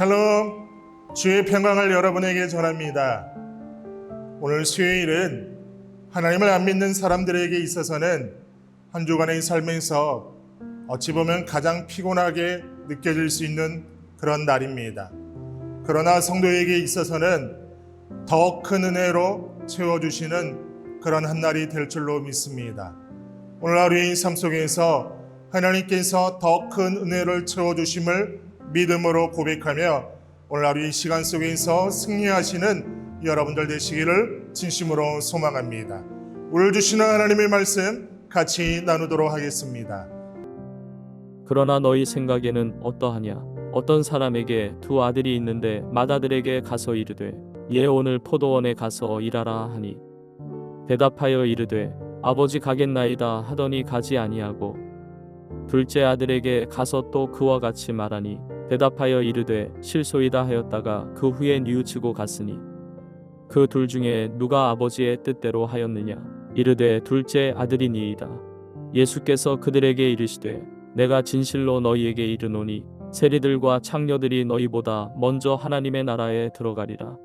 샬롬, 주의 평강을 여러분에게 전합니다. 오늘 수요일은 하나님을 안 믿는 사람들에게 있어서는 한 주간의 삶에서 어찌 보면 가장 피곤하게 느껴질 수 있는 그런 날입니다. 그러나 성도에게 있어서는 더 큰 은혜로 채워주시는 그런 한 날이 될 줄로 믿습니다. 오늘 하루의 삶 속에서 하나님께서 더 큰 은혜를 채워주심을 믿음으로 고백하며 오늘 하루의 시간 속에서 승리하시는 여러분들 되시기를 진심으로 소망합니다. 오늘 주시는 하나님의 말씀 같이 나누도록 하겠습니다. 그러나 너희 생각에는 어떠하냐? 어떤 사람에게 두 아들이 있는데 맏아들에게 가서 이르되 얘 오늘 포도원에 가서 일하라 하니 대답하여 이르되 아버지 가겠나이다 하더니 가지 아니하고 둘째 아들에게 가서 또 그와 같이 말하니 대답하여 이르되 실소이다 하였다가 그 후에 뉘우치고 갔으니 그 둘 중에 누가 아버지의 뜻대로 하였느냐? 이르되 둘째 아들이니이다. 예수께서 그들에게 이르시되 내가 진실로 너희에게 이르노니 세리들과 창녀들이 너희보다 먼저 하나님의 나라에 들어가리라.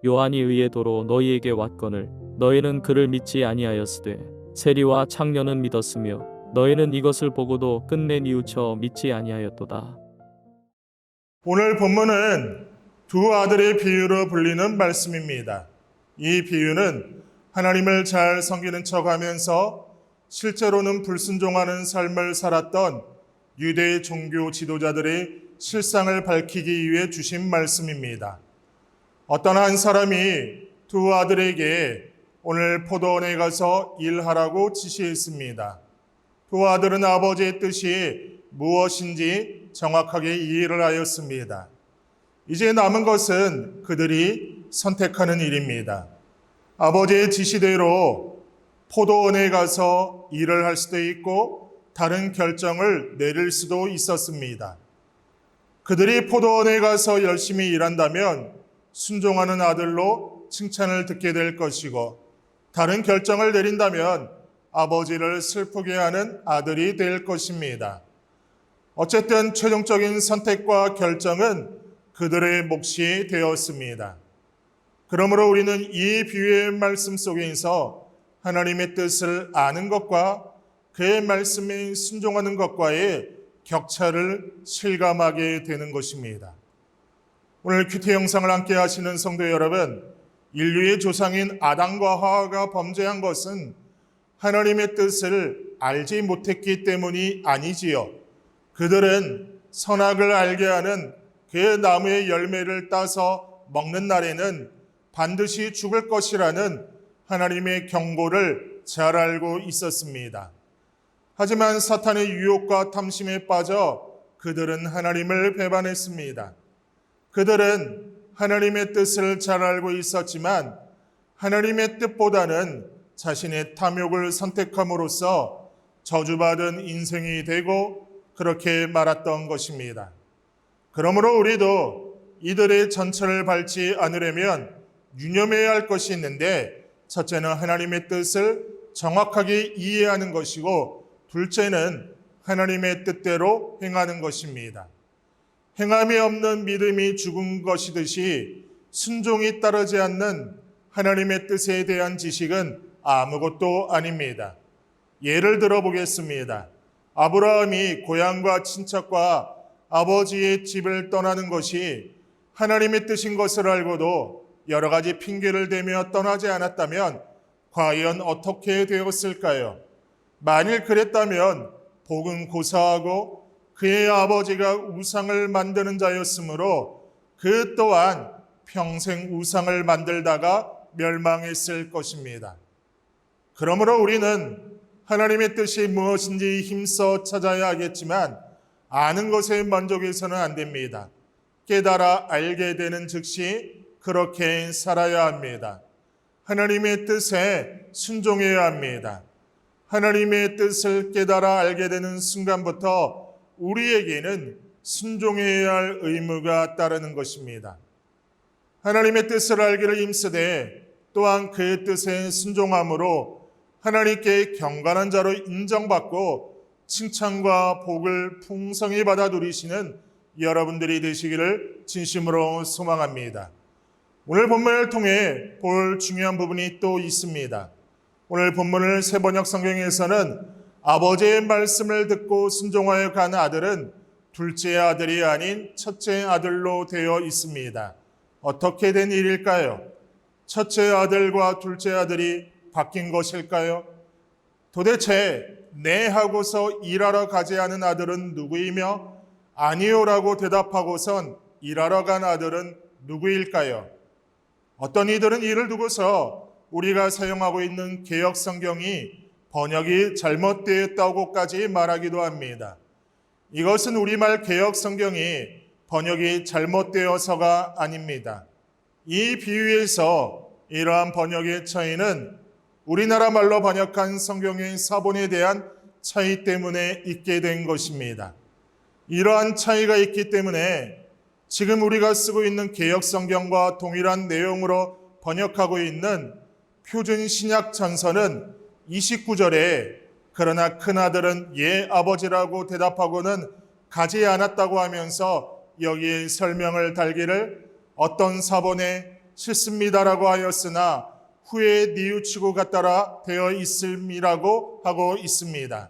요한이 의의 도로 너희에게 왔거늘 너희는 그를 믿지 아니하였으되 세리와 창녀는 믿었으며 너희는 이것을 보고도 끝내 뉘우쳐 믿지 아니하였도다. 오늘 본문은 두 아들의 비유로 불리는 말씀입니다. 이 비유는 하나님을 잘 섬기는 척하면서 실제로는 불순종하는 삶을 살았던 유대 종교 지도자들의 실상을 밝히기 위해 주신 말씀입니다. 어떤 한 사람이 두 아들에게 오늘 포도원에 가서 일하라고 지시했습니다. 두 아들은 아버지의 뜻이 무엇인지 정확하게 이해를 하였습니다. 이제 남은 것은 그들이 선택하는 일입니다. 아버지의 지시대로 포도원에 가서 일을 할 수도 있고 다른 결정을 내릴 수도 있었습니다. 그들이 포도원에 가서 열심히 일한다면 순종하는 아들로 칭찬을 듣게 될 것이고 다른 결정을 내린다면 아버지를 슬프게 하는 아들이 될 것입니다. 어쨌든 최종적인 선택과 결정은 그들의 몫이 되었습니다. 그러므로 우리는 이 비유의 말씀 속에서 하나님의 뜻을 아는 것과 그의 말씀에 순종하는 것과의 격차를 실감하게 되는 것입니다. 오늘 큐티 영상을 함께 하시는 성도 여러분, 인류의 조상인 아담과 하와가 범죄한 것은 하나님의 뜻을 알지 못했기 때문이 아니지요. 그들은 선악을 알게 하는 그 나무의 열매를 따서 먹는 날에는 반드시 죽을 것이라는 하나님의 경고를 잘 알고 있었습니다. 하지만 사탄의 유혹과 탐심에 빠져 그들은 하나님을 배반했습니다. 그들은 하나님의 뜻을 잘 알고 있었지만 하나님의 뜻보다는 자신의 탐욕을 선택함으로써 저주받은 인생이 되고 그렇게 말았던 것입니다. 그러므로 우리도 이들의 전철을 밟지 않으려면 유념해야 할 것이 있는데 첫째는 하나님의 뜻을 정확하게 이해하는 것이고 둘째는 하나님의 뜻대로 행하는 것입니다. 행함이 없는 믿음이 죽은 것이듯이 순종이 따르지 않는 하나님의 뜻에 대한 지식은 아무것도 아닙니다. 예를 들어보겠습니다. 아브라함이 고향과 친척과 아버지의 집을 떠나는 것이 하나님의 뜻인 것을 알고도 여러 가지 핑계를 대며 떠나지 않았다면 과연 어떻게 되었을까요? 만일 그랬다면 복은 고사하고 그의 아버지가 우상을 만드는 자였으므로 그 또한 평생 우상을 만들다가 멸망했을 것입니다. 그러므로 우리는 하나님의 뜻이 무엇인지 힘써 찾아야 하겠지만 아는 것에 만족해서는 안 됩니다. 깨달아 알게 되는 즉시 그렇게 살아야 합니다. 하나님의 뜻에 순종해야 합니다. 하나님의 뜻을 깨달아 알게 되는 순간부터 우리에게는 순종해야 할 의무가 따르는 것입니다. 하나님의 뜻을 알기를 힘쓰되 또한 그의 뜻에 순종함으로 하나님께 경건한 자로 인정받고 칭찬과 복을 풍성히 받아 누리시는 여러분들이 되시기를 진심으로 소망합니다. 오늘 본문을 통해 볼 중요한 부분이 또 있습니다. 오늘 본문을 새번역 성경에서는 아버지의 말씀을 듣고 순종하여 간 아들은 둘째 아들이 아닌 첫째 아들로 되어 있습니다. 어떻게 된 일일까요? 첫째 아들과 둘째 아들이 바뀐 것일까요? 도대체 네 하고서 일하러 가지 않은 아들은 누구이며 아니요라고 대답하고선 일하러 간 아들은 누구일까요? 어떤 이들은 이를 두고서 우리가 사용하고 있는 개역 성경이 번역이 잘못되었다고까지 말하기도 합니다. 이것은 우리말 개역 성경이 번역이 잘못되어서가 아닙니다. 이 비유에서 이러한 번역의 차이는 우리나라 말로 번역한 성경의 사본에 대한 차이 때문에 있게 된 것입니다. 이러한 차이가 있기 때문에 지금 우리가 쓰고 있는 개역 성경과 동일한 내용으로 번역하고 있는 표준 신약 전서는 29절에 그러나 큰아들은 예 아버지라고 대답하고는 가지 않았다고 하면서 여기에 설명을 달기를 어떤 사본에 싫습니다라고 하였으나 후에 뉘우치고 갔다라 되어 있음이라고 하고 있습니다.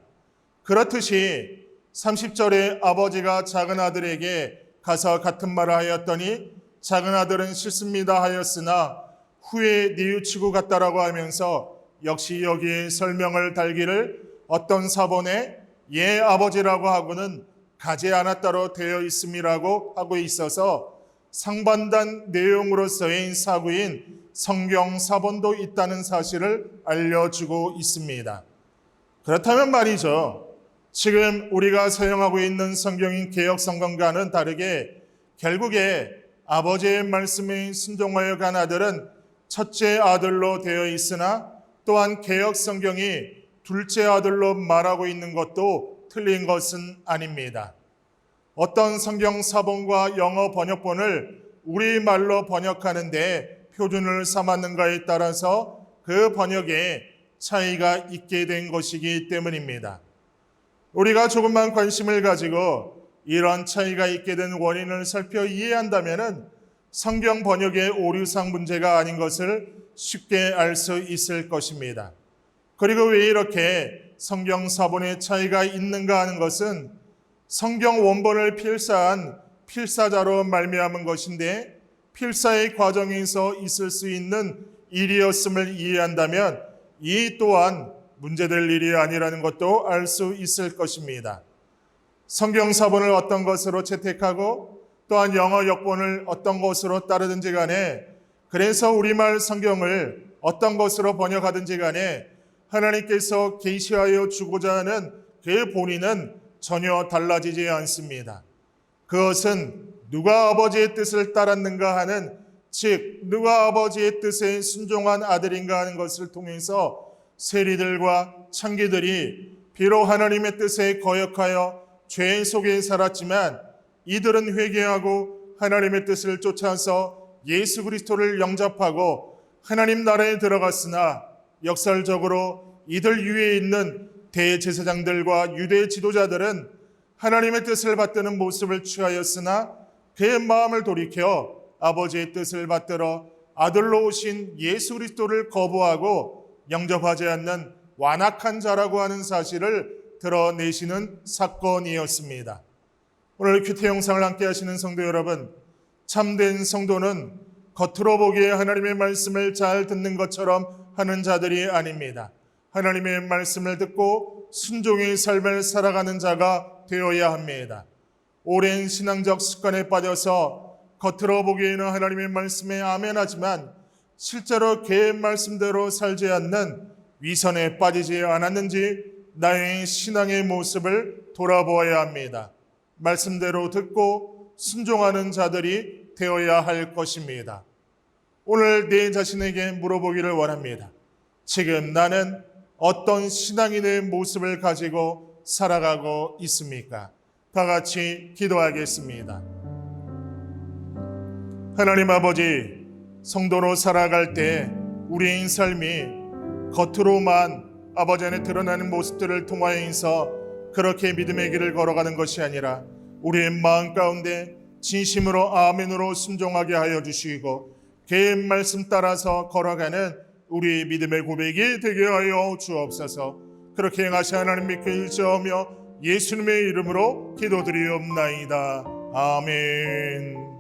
그렇듯이 30절에 아버지가 작은 아들에게 가서 같은 말을 하였더니 작은 아들은 싫습니다 하였으나 후에 뉘우치고 갔다라고 하면서 역시 여기에 설명을 달기를 어떤 사본에 예 아버지라고 하고는 가지 않았다로 되어 있음이라고 하고 있어서 상반된 내용으로서의 사구인 성경 사본도 있다는 사실을 알려주고 있습니다. 그렇다면 말이죠. 지금 우리가 사용하고 있는 성경인 개역 성경과는 다르게 결국에 아버지의 말씀에 순종하여 간 아들은 첫째 아들로 되어 있으나 또한 개역 성경이 둘째 아들로 말하고 있는 것도 틀린 것은 아닙니다. 어떤 성경 사본과 영어 번역본을 우리말로 번역하는데 표준을 삼았는가에 따라서 그 번역에 차이가 있게 된 것이기 때문입니다. 우리가 조금만 관심을 가지고 이런 차이가 있게 된 원인을 살펴 이해한다면 성경 번역의 오류상 문제가 아닌 것을 쉽게 알 수 있을 것입니다. 그리고 왜 이렇게 성경 사본의 차이가 있는가 하는 것은 성경 원본을 필사한 필사자로 말미암은 것인데 필사의 과정에서 있을 수 있는 일이었음을 이해한다면 이 또한 문제될 일이 아니라는 것도 알 수 있을 것입니다. 성경 사본을 어떤 것으로 채택하고 또한 영어 역본을 어떤 것으로 따르든지 간에 그래서 우리말 성경을 어떤 것으로 번역하든지 간에 하나님께서 계시하여 주고자 하는 그 본의는 전혀 달라지지 않습니다. 그것은 누가 아버지의 뜻을 따랐는가 하는 즉 누가 아버지의 뜻에 순종한 아들인가 하는 것을 통해서 세리들과 창기들이 비록 하나님의 뜻에 거역하여 죄 속에 살았지만 이들은 회개하고 하나님의 뜻을 쫓아서 예수 그리스도를 영접하고 하나님 나라에 들어갔으나 역설적으로 이들 위에 있는 대제사장들과 유대 지도자들은 하나님의 뜻을 받드는 모습을 취하였으나 그의 마음을 돌이켜 아버지의 뜻을 받들어 아들로 오신 예수 그리스도를 거부하고 영접하지 않는 완악한 자라고 하는 사실을 드러내시는 사건이었습니다. 오늘 큐티 영상을 함께 하시는 성도 여러분, 참된 성도는 겉으로 보기에 하나님의 말씀을 잘 듣는 것처럼 하는 자들이 아닙니다. 하나님의 말씀을 듣고 순종의 삶을 살아가는 자가 되어야 합니다. 오랜 신앙적 습관에 빠져서 겉으로 보기에는 하나님의 말씀에 아멘하지만 실제로 그의 말씀대로 살지 않는 위선에 빠지지 않았는지 나의 신앙의 모습을 돌아보아야 합니다. 말씀대로 듣고 순종하는 자들이 되어야 할 것입니다. 오늘 내 자신에게 물어보기를 원합니다. 지금 나는 어떤 신앙인의 모습을 가지고 살아가고 있습니까? 다 같이 기도하겠습니다. 하나님 아버지, 성도로 살아갈 때 우리의 삶이 겉으로만 아버지 안에 드러나는 모습들을 통하여서 그렇게 믿음의 길을 걸어가는 것이 아니라 우리의 마음 가운데 진심으로 아멘으로 순종하게 하여 주시고 그의 말씀 따라서 걸어가는 우리의 믿음의 고백이 되게 하여 주옵소서. 그렇게 행하시 하나님 믿고 일조하며 예수님의 이름으로 기도드리옵나이다. 아멘.